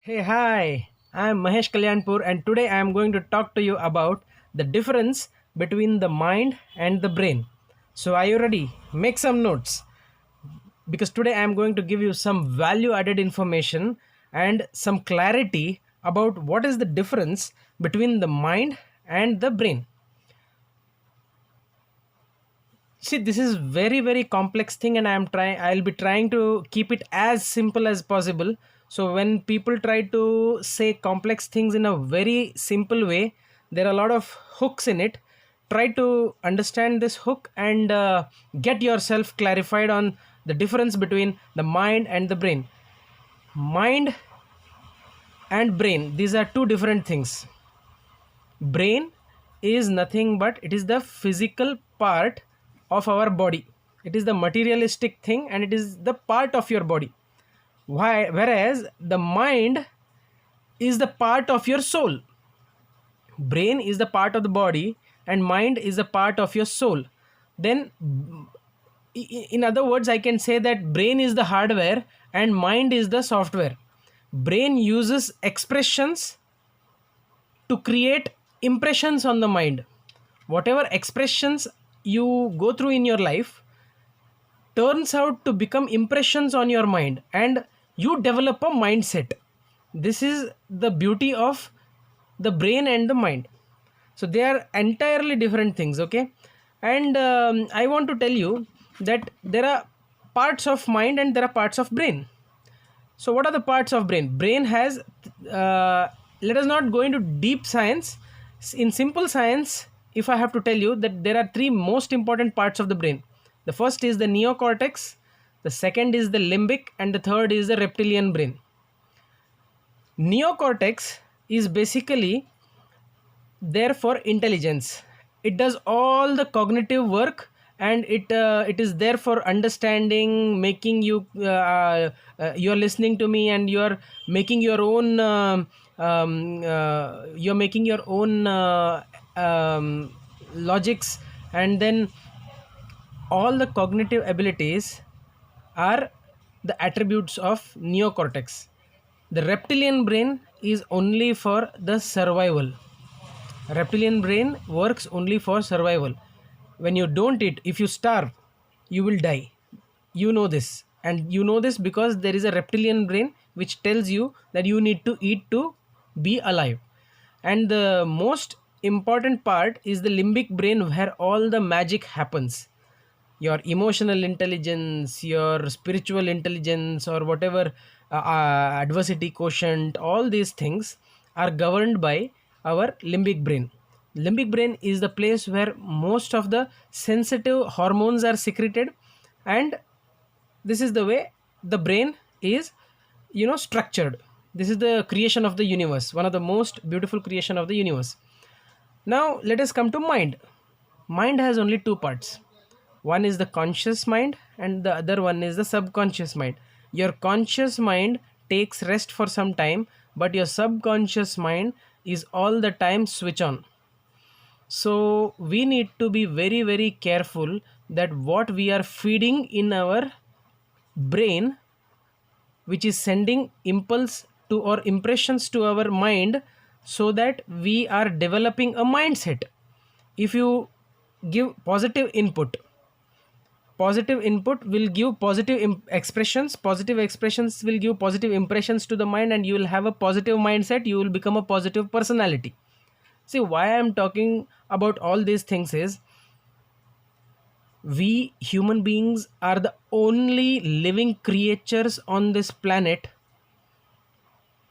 Hey, hi, I'm Mahesh Kalyanpur, and today I am going to talk to you about the difference between the mind and the brain. So, are you ready? Make some notes because today I am going to give you some value added information and some clarity about what is the difference between the mind and the brain. See, this is very complex thing, and I'll be trying to keep it as simple as possible. So when people try to say complex things in a very simple way, there are a lot of hooks in it. Try to understand this hook and get yourself clarified on the difference between the mind and the brain. Mind and brain, these are two different things. Brain is nothing but it is the physical part of our body. It is the materialistic thing and it is the part of your body. Why? Whereas the mind is the part of your soul. Brain is the part of the body and mind is the part of your soul. Then in other words, I can say that brain is the hardware and mind is the software. Brain uses expressions to create impressions on the mind. Whatever expressions you go through in your life turns out to become impressions on your mind and you develop a mindset. This is the beauty of the brain and the mind. So they are entirely different things, okay? And I want to tell you that there are parts of mind and there are parts of brain. So what are the parts of brain? Brain has let us not go into deep science. In simple science, if I have to tell you that there are three most important parts of the brain. The first is the neocortex, the second is the limbic, and the third is the reptilian brain. Neocortex is basically there for intelligence. It does all the cognitive work, and it is there for understanding, making you you're listening to me and you're making your own you're making your own logics, and then all the cognitive abilities are the attributes of neocortex. The reptilian brain is only for the survival. Reptilian brain works only for survival. When you don't eat, if you starve, you will die. You know this. And you know this because there is a reptilian brain which tells you that you need to eat to be alive. And the most important part is the limbic brain where all the magic happens. Your emotional intelligence, your spiritual intelligence, or whatever adversity quotient, all these things are governed by our limbic brain. Limbic brain is the place where most of the sensitive hormones are secreted, and this is the way the brain is structured. This is the creation of the universe, one of the most beautiful creation of the universe. Now let us come to mind. Mind has only two parts. One is the conscious mind and the other one is the subconscious mind. Your conscious mind takes rest for some time, but your subconscious mind is all the time switch on. So we need to be very careful that what we are feeding in our brain, which is sending impulse to or impressions to our mind, so that we are developing a mindset. If you give positive input will give positive expressions, positive expressions will give positive impressions to the mind, and you will have a positive mindset, you will become a positive personality. See, why I am talking about all these things is we human beings are the only living creatures on this planet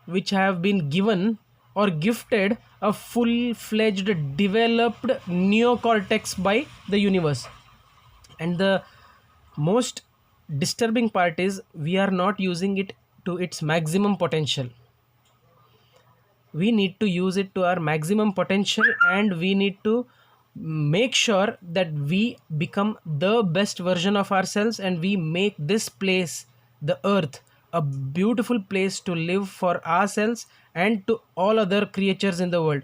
which have been given or gifted a full-fledged developed neocortex by the universe. And the most disturbing part is we are not using it to its maximum potential. We need to use it to our maximum potential, and we need to make sure that we become the best version of ourselves, and we make this place, the earth, a beautiful place to live for ourselves and to all other creatures in the world.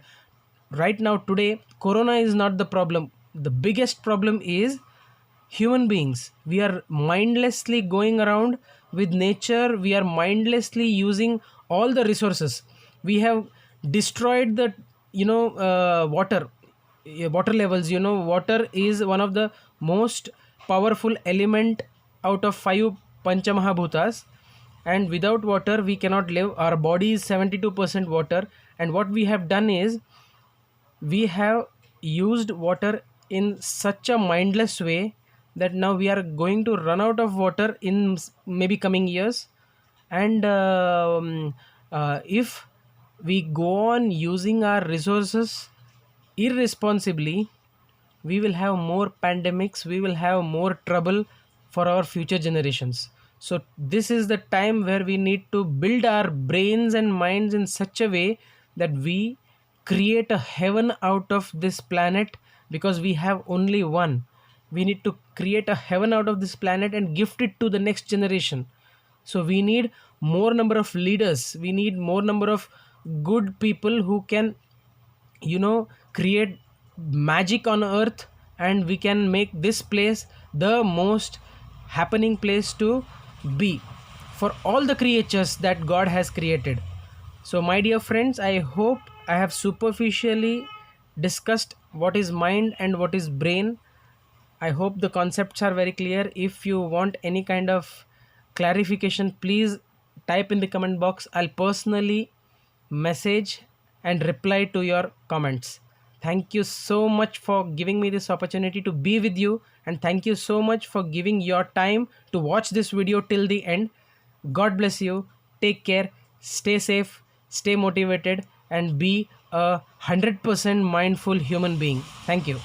Right now, today, corona is not the problem. The biggest problem is human beings. We are mindlessly going around with nature, we are mindlessly using all the resources. We have destroyed the, water levels. Water is one of the most powerful element out of five panchamahabhutas, and without water we cannot live. Our body is 72% water, and what we have done is we have used water in such a mindless way that now we are going to run out of water in maybe coming years. And if we go on using our resources irresponsibly, we will have more pandemics, we will have more trouble for our future generations. So this is the time where we need to build our brains and minds in such a way that we create a heaven out of this planet, because we have only one. We need to create a heaven out of this planet and gift it to the next generation. So we need more number of leaders, we need more number of good people who can, create magic on earth, and we can make this place the most happening place to be for all the creatures that God has created. So my dear friends, I hope I have superficially discussed what is mind and what is brain. I hope the concepts are very clear. If you want any kind of clarification, please type in the comment box. I'll personally message and reply to your comments. Thank you so much for giving me this opportunity to be with you, and thank you so much for giving your time to watch this video till the end. God bless you. Take care. Stay safe. Stay motivated, and be a 100% mindful human being. Thank you.